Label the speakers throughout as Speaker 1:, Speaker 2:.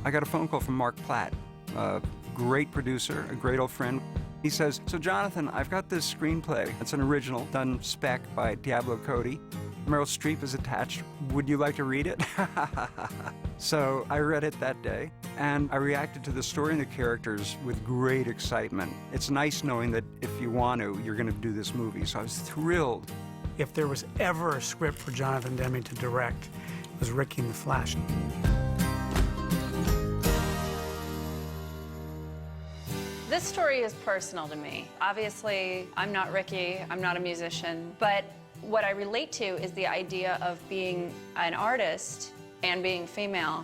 Speaker 1: I got a phone call from Mark Platt, a great producer, a great old friend. He says, "So Jonathan, I've got this screenplay. It's an original, done spec by Diablo Cody. Meryl Streep is attached. Would you like to read it?" So I read it that day, and I reacted to the story and the characters with great excitement. It's nice knowing that if you want to, you're going to do this movie. So I was thrilled.
Speaker 2: If there was ever a script for Jonathan Demme to direct, it was Ricki and the Flash.
Speaker 3: This story is personal to me. Obviously, I'm not Ricki, I'm not a musician, but what I relate to is the idea of being an artist and being female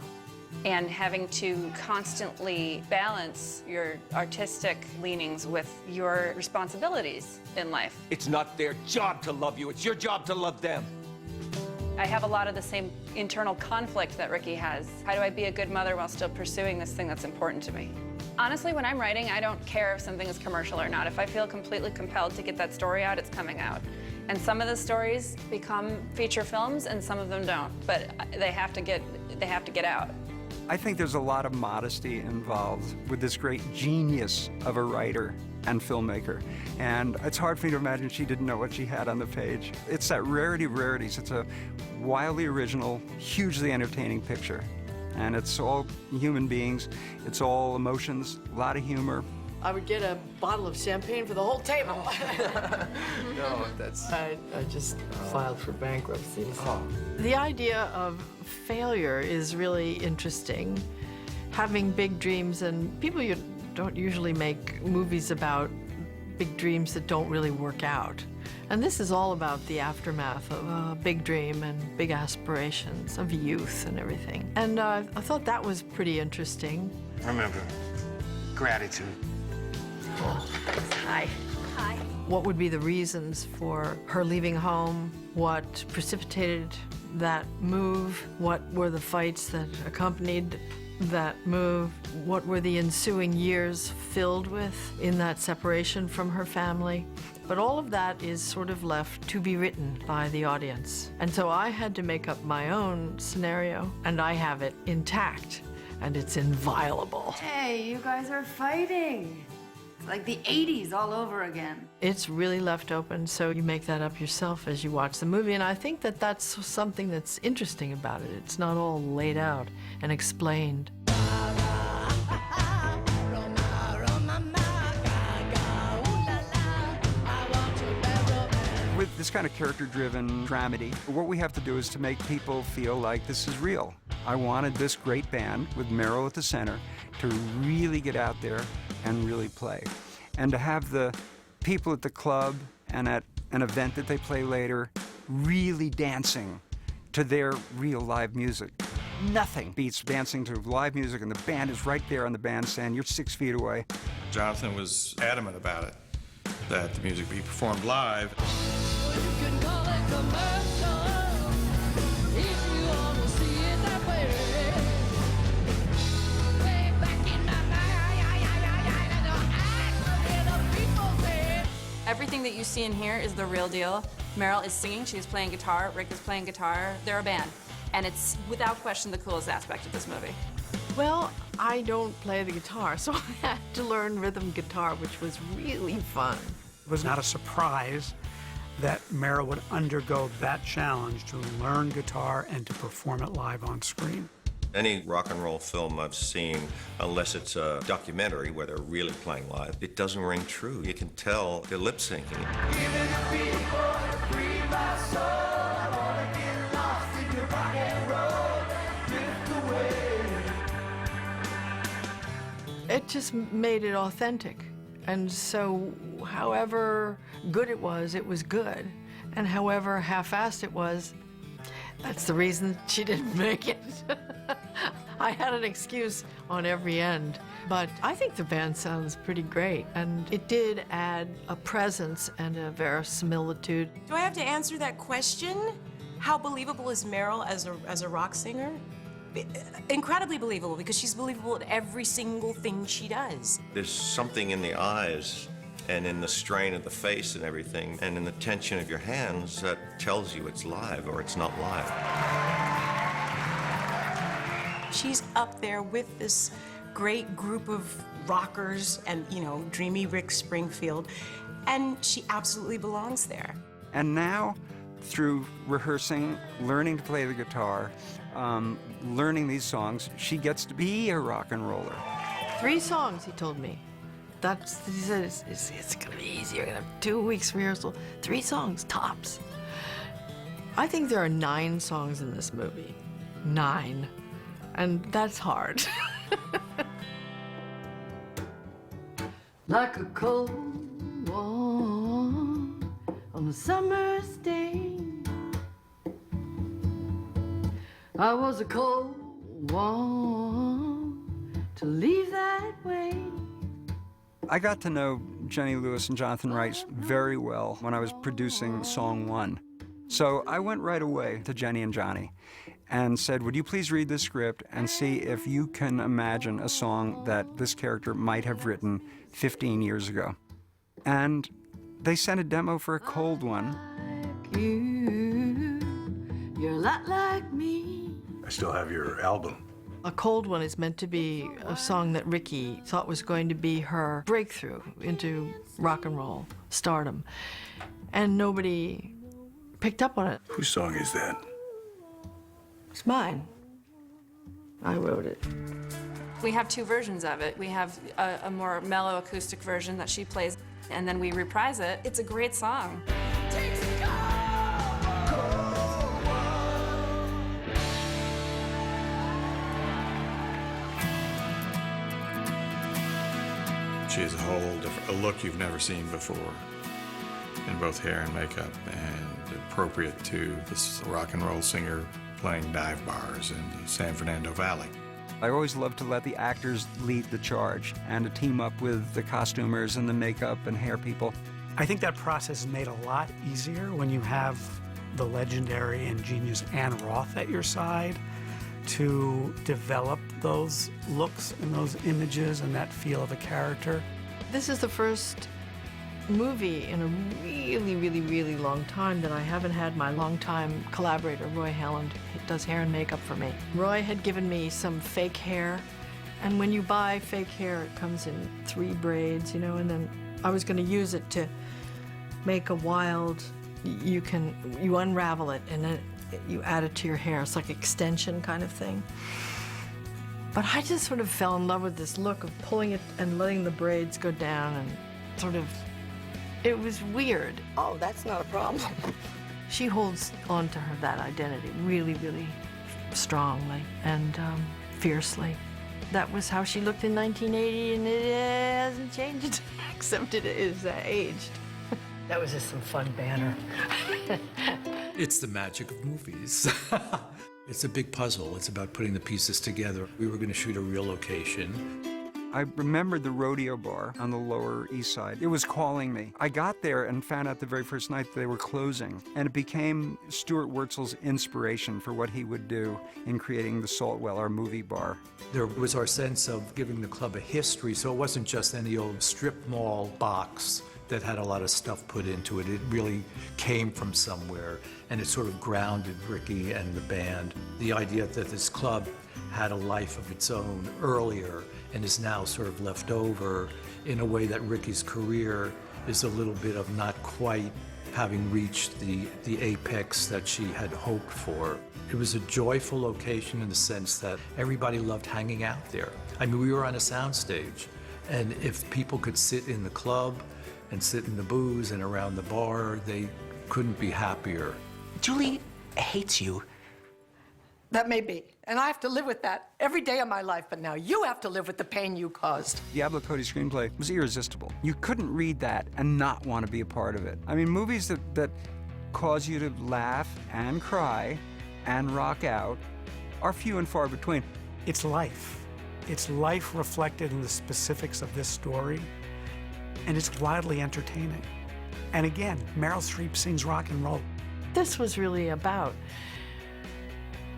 Speaker 3: and having to constantly balance your artistic leanings with your responsibilities in life.
Speaker 4: It's not their job to love you, it's your job to love them.
Speaker 3: I have a lot of the same internal conflict that Ricki has. How do I be a good mother while still pursuing this thing that's important to me? Honestly, when I'm writing, I don't care if something is commercial or not. If I feel completely compelled to get that story out, it's coming out. And some of the stories become feature films and some of them don't, but they have to get out.
Speaker 1: I think there's a lot of modesty involved with this great genius of a writer and filmmaker. And it's hard for me to imagine she didn't know what she had on the page. It's that rarity of rarities. It's a wildly original, hugely entertaining picture. And it's all human beings, it's all emotions, a lot of humor.
Speaker 5: I would get a bottle of champagne for the whole table.
Speaker 6: No, that's...
Speaker 5: I just filed for bankruptcy. So. The idea of failure is really interesting. Having big dreams, and people don't usually make movies about big dreams that don't really work out. And this is all about the aftermath of a big dream and big aspirations of youth and everything. And I thought that was pretty interesting.
Speaker 6: Remember, gratitude.
Speaker 5: Oh.
Speaker 3: Hi. Hi.
Speaker 5: What would be the reasons for her leaving home? What precipitated that move? What were the fights that accompanied that move? What were the ensuing years filled with in that separation from her family? But all of that is sort of left to be written by the audience. And so I had to make up my own scenario, and I have it intact, and it's inviolable.
Speaker 7: Hey, you guys are fighting. It's like the 80s all over again.
Speaker 5: It's really left open, so you make that up yourself as you watch the movie, and I think that that's something that's interesting about it. It's not all laid out and explained.
Speaker 1: With this kind of character-driven dramedy, what we have to do is to make people feel like this is real. I wanted this great band with Meryl at the center to really get out there and really play. And to have the people at the club and at an event that they play later really dancing to their real live music. Nothing beats dancing to live music and the band is right there on the bandstand. You're 6 feet away.
Speaker 8: Jonathan was adamant about it, that the music be performed live.
Speaker 9: Everything that you see in here is the real deal. Meryl is singing, she's playing guitar, Rick is playing guitar, they're a band. And it's, without question, the coolest aspect of this movie.
Speaker 5: Well, I don't play the guitar, so I had to learn rhythm guitar, which was really fun.
Speaker 2: It was not a surprise that Meryl would undergo that challenge to learn guitar and to perform it live on screen.
Speaker 10: Any rock and roll film I've seen, unless it's a documentary where they're really playing live, it doesn't ring true. You can tell they're lip syncing.
Speaker 5: It just made it authentic. And so however good it was good. And however half-assed it was, that's the reason she didn't make it. I had an excuse on every end. But I think the band sounds pretty great. And it did add a presence and a verisimilitude.
Speaker 11: Do I have to answer that question? How believable is Meryl as a rock singer? Incredibly believable, because she's believable at every single thing she does.
Speaker 10: There's something in the eyes and in the strain of the face and everything, and in the tension of your hands that tells you it's live or it's not live.
Speaker 11: She's up there with this great group of rockers and, you know, dreamy Rick Springfield, and she absolutely belongs there.
Speaker 1: And now, through rehearsing, learning to play the guitar, learning these songs, she gets to be a rock and roller.
Speaker 5: 3 songs, he told me. He said, it's gonna be easy. You're gonna have 2 weeks rehearsal. 3 songs, tops. I think there are 9 songs in this movie. 9. And that's hard. Like a cold one on a summer's day, I was a cold one to leave that way.
Speaker 1: I got to know Jenny Lewis and Jonathan Rice very well when I was producing Song 1. So I went right away to Jenny and Johnny and said, would you please read the script and see if you can imagine a song that this character might have written 15 years ago. And they sent a demo for a cold one.
Speaker 5: You're a lot like me.
Speaker 12: I still have your album.
Speaker 5: A cold one is meant to be a song that Ricki thought was going to be her breakthrough into rock and roll stardom. And nobody picked up on it.
Speaker 12: Whose song is that?
Speaker 5: It's mine. I wrote it.
Speaker 9: We have 2 versions of it. We have a more mellow acoustic version that she plays, and then we reprise it. It's a great song.
Speaker 8: She has a whole different look you've never seen before in both hair and makeup, and appropriate to this rock and roll singer playing dive bars in the San Fernando Valley.
Speaker 1: I always love to let the actors lead the charge and to team up with the costumers and the makeup and hair people.
Speaker 2: I think that process is made a lot easier when you have the legendary and genius Ann Roth at your side to develop those looks and those images and that feel of a character.
Speaker 5: This is the first movie in a really, really, really long time that I haven't had my longtime collaborator, Roy Helland, who does hair and makeup for me. Roy had given me some fake hair, and when you buy fake hair, it comes in 3 braids, you know, and then I was going to use it to make a wild, you unravel it and then you add it to your hair. It's like extension kind of thing. But I just sort of fell in love with this look of pulling it and letting the braids go down and sort of, it was weird. Oh, that's not a problem. She holds on to that identity really, really strongly and fiercely. That was how she looked in 1980, and it hasn't changed, except it is aged. That was just some fun banter.
Speaker 13: It's the magic of movies. It's a big puzzle. It's about putting the pieces together. We were going to shoot a real location.
Speaker 1: I remembered the rodeo bar on the Lower East Side. It was calling me. I got there and found out the very first night they were closing, and it became Stuart Wurtzel's inspiration for what he would do in creating the Saltwell, our movie bar.
Speaker 13: There was our sense of giving the club a history, so it wasn't just any old strip mall box that had a lot of stuff put into it. It really came from somewhere, and it sort of grounded Ricki and the band. The idea that this club had a life of its own earlier and is now sort of left over in a way that Ricki's career is a little bit of not quite having reached the apex that she had hoped for. It was a joyful location in the sense that everybody loved hanging out there. I mean, we were on a soundstage, and if people could sit in the club and sit in the booze and around the bar, they couldn't be happier.
Speaker 4: Julie hates you.
Speaker 14: That may be, and I have to live with that every day of my life, but now you have to live with the pain you caused.
Speaker 1: Diablo Cody's screenplay was irresistible. You couldn't read that and not want to be a part of it. I mean, movies that cause you to laugh and cry and rock out are few and far between.
Speaker 2: It's life. It's life reflected in the specifics of this story, and it's wildly entertaining. And again, Meryl Streep sings rock and roll.
Speaker 5: This was really about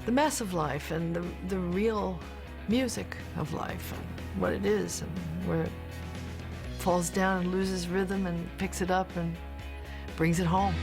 Speaker 5: the mess of life and the real music of life and what it is and where it falls down and loses rhythm and picks it up and brings it home.